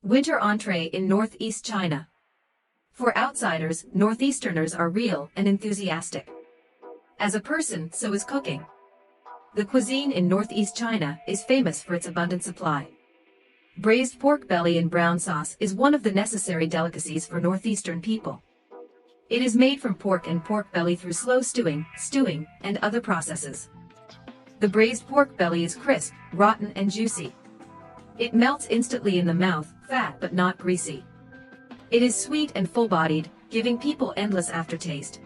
Winter entree in Northeast China. For outsiders, Northeasterners are real and enthusiastic. As a person, so is cooking. The cuisine in Northeast China is famous for its abundant supply. Braised pork belly in brown sauce is one of the necessary delicacies for Northeastern people. It is made from pork and pork belly through slow stewing, and other processes. The braised pork belly is crisp, rotten and juicy. It melts instantly in the mouth, fat but not greasy. It is sweet and full-bodied, giving people endless aftertaste.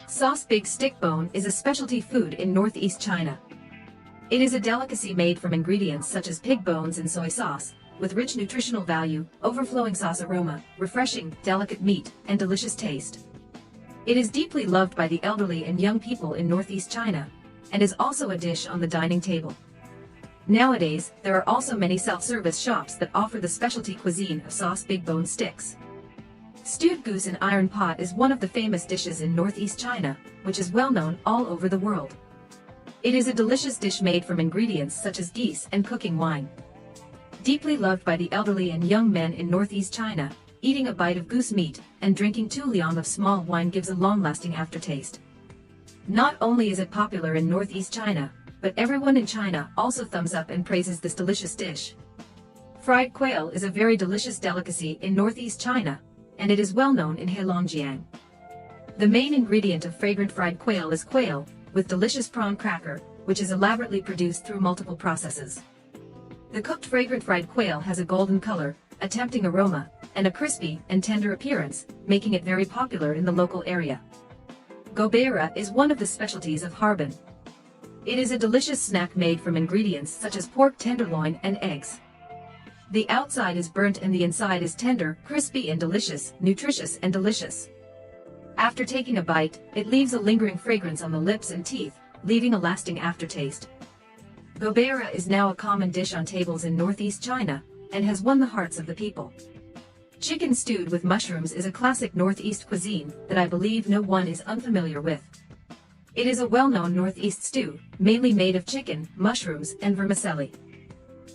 Sauce big stick bone is a specialty food in Northeast China. It is a delicacy made from ingredients such as pig bones and soy sauce, with rich nutritional value, overflowing sauce aroma, refreshing, delicate meat, and delicious taste. It is deeply loved by the elderly and young people in Northeast China, and is also a dish on the dining table. Nowadays, there are also many self-service shops that offer the specialty cuisine of sauce big bone sticks. Stewed goose in iron pot is one of the famous dishes in Northeast China, which is well known all over the world. It is a delicious dish made from ingredients such as geese and cooking wine. Deeply loved by the elderly and young men in Northeast China, eating a bite of goose meat and drinking 2 liang of small wine gives a long-lasting aftertaste. Not only is it popular in Northeast China, but everyone in China also thumbs up and praises this delicious dish. Fried quail is a very delicious delicacy in Northeast China, and it is well known in Heilongjiang. The main ingredient of fragrant fried quail is quail, with delicious prawn cracker, which is elaborately produced through multiple processes. The cooked fragrant fried quail has a golden color, a tempting aroma, and a crispy and tender appearance, making it very popular in the local area. Gobeira is one of the specialties of Harbin. It is a delicious snack made from ingredients such as pork tenderloin and eggs. The outside is burnt and the inside is tender, crispy and delicious, nutritious and delicious. After taking a bite, it leaves a lingering fragrance on the lips and teeth, leaving a lasting aftertaste. Gobeira is now a common dish on tables in Northeast China, and has won the hearts of the people. Chicken stewed with mushrooms is a classic Northeast cuisine that I believe no one is unfamiliar with. It is a well-known Northeast stew, mainly made of chicken, mushrooms, and vermicelli.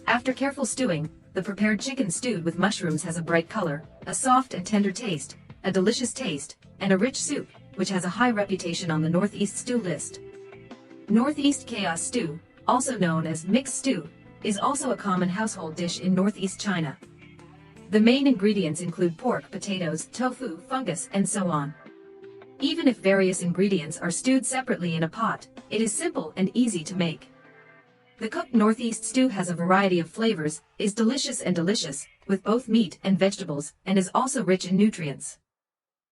After careful stewing, the prepared chicken stewed with mushrooms has a bright color, a soft and tender taste, a delicious taste, and a rich soup, which has a high reputation on the Northeast stew list. Northeast chaos stew, also known as mixed stew, is also a common household dish in Northeast China. The main ingredients include pork, potatoes, tofu, fungus, and so on. Even if various ingredients are stewed separately in a pot, it is simple and easy to make. The cooked Northeast stew has a variety of flavors, is delicious, with both meat and vegetables, and is also rich in nutrients.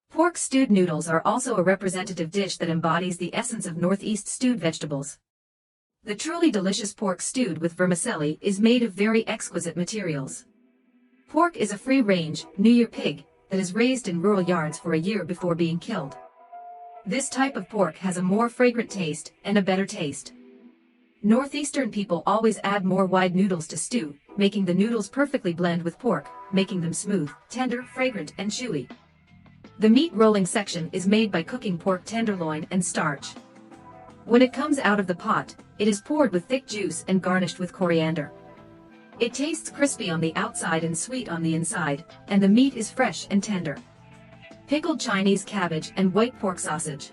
Pork stewed noodles are also a representative dish that embodies the essence of Northeast stewed vegetables. The truly delicious pork stewed with vermicelli is made of very exquisite materials. Pork is a free-range, New Year pig, that is raised in rural yards for a year before being killed. This type of pork has a more fragrant taste and a better taste. Northeastern people always add more wide noodles to stew, making the noodles perfectly blend with pork, making them smooth, tender, fragrant, and chewy. The meat rolling section is made by cooking pork tenderloin and starch. When it comes out of the pot, it is poured with thick juice and garnished with coriander. It tastes crispy on the outside and sweet on the inside, and the meat is fresh and tender. Pickled Chinese cabbage and white pork sausage.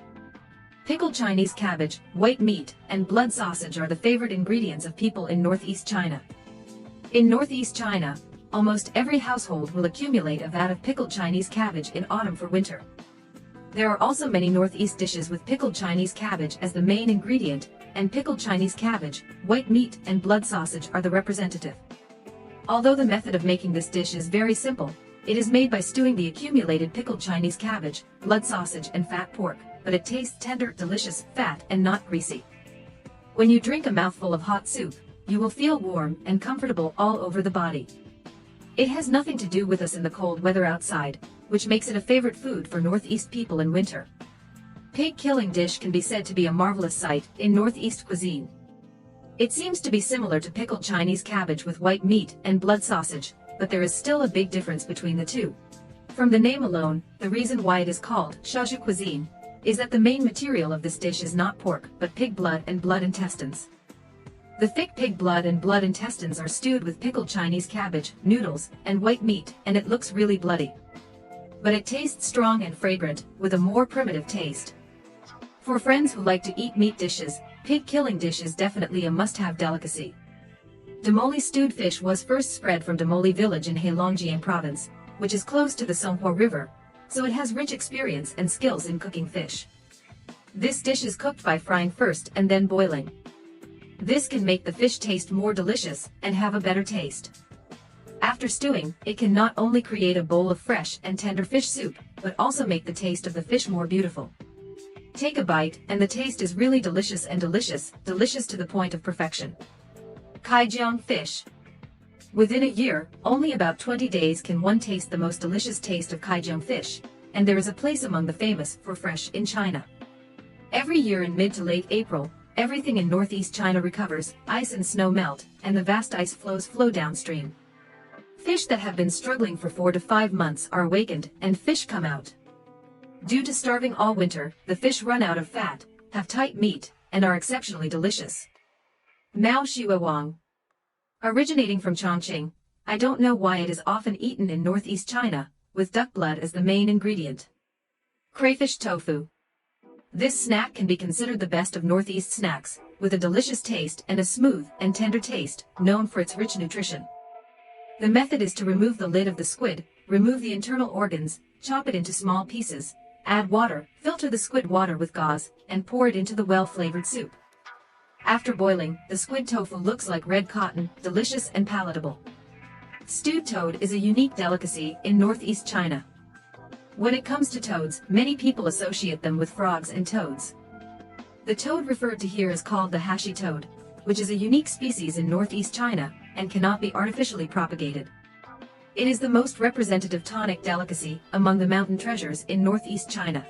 Pickled Chinese cabbage, white meat, and blood sausage are the favorite ingredients of people in Northeast China. In Northeast China, almost every household will accumulate a vat of pickled Chinese cabbage in autumn for winter. There are also many Northeast dishes with pickled Chinese cabbage as the main ingredient, and pickled Chinese cabbage, white meat, and blood sausage are the representative. Although the method of making this dish is very simple, it is made by stewing the accumulated pickled Chinese cabbage, blood sausage, and fat pork, but it tastes tender, delicious, fat, and not greasy. When you drink a mouthful of hot soup, you will feel warm and comfortable all over the body. It has nothing to do with us in the cold weather outside, which makes it a favorite food for Northeast people in winter. Pig killing dish can be said to be a marvelous sight in Northeast cuisine. It seems to be similar to pickled Chinese cabbage with white meat and blood sausage, but there is still a big difference between the two. From the name alone, the reason why it is called Shaju cuisine is that the main material of this dish is not pork but pig blood and blood intestines. The thick pig blood and blood intestines are stewed with pickled Chinese cabbage, noodles, and white meat, and it looks really bloody. But it tastes strong and fragrant, with a more primitive taste. For friends who like to eat meat dishes, pig killing dish is definitely a must-have delicacy. Damoli stewed fish was first spread from Damoli village in Heilongjiang province, which is close to the Songhua River, so it has rich experience and skills in cooking fish. This dish is cooked by frying first and then boiling. This can make the fish taste more delicious and have a better taste. After stewing, it can not only create a bowl of fresh and tender fish soup, but also make the taste of the fish more beautiful. Take a bite, and the taste is really delicious and delicious to the point of perfection. Kaijiang fish. Within a year, only about 20 days can one taste the most delicious taste of Kaijiang fish, and there is a place among the famous for fresh in China. Every year in mid to late April, everything in northeast China recovers, ice and snow melt, and the vast ice flows flow downstream. Fish that have been struggling for 4 to 5 months are awakened, and fish come out. Due to starving all winter, the fish run out of fat, have tight meat, and are exceptionally delicious. Mao Shiwa Wang. Originating from Chongqing, I don't know why it is often eaten in northeast China, with duck blood as the main ingredient. Crayfish tofu. This snack can be considered the best of northeast snacks, with a delicious taste and a smooth and tender taste, known for its rich nutrition. The method is to remove the lid of the squid, remove the internal organs, chop it into small pieces, add water, filter the squid water with gauze, and pour it into the well-flavored soup. After boiling, the squid tofu looks like red cotton, delicious and palatable. Stewed toad is a unique delicacy in northeast China. When it comes to toads, many people associate them with frogs and toads. The toad referred to here is called the hashi toad, which is a unique species in northeast China, and cannot be artificially propagated. It is the most representative tonic delicacy among the mountain treasures in northeast China.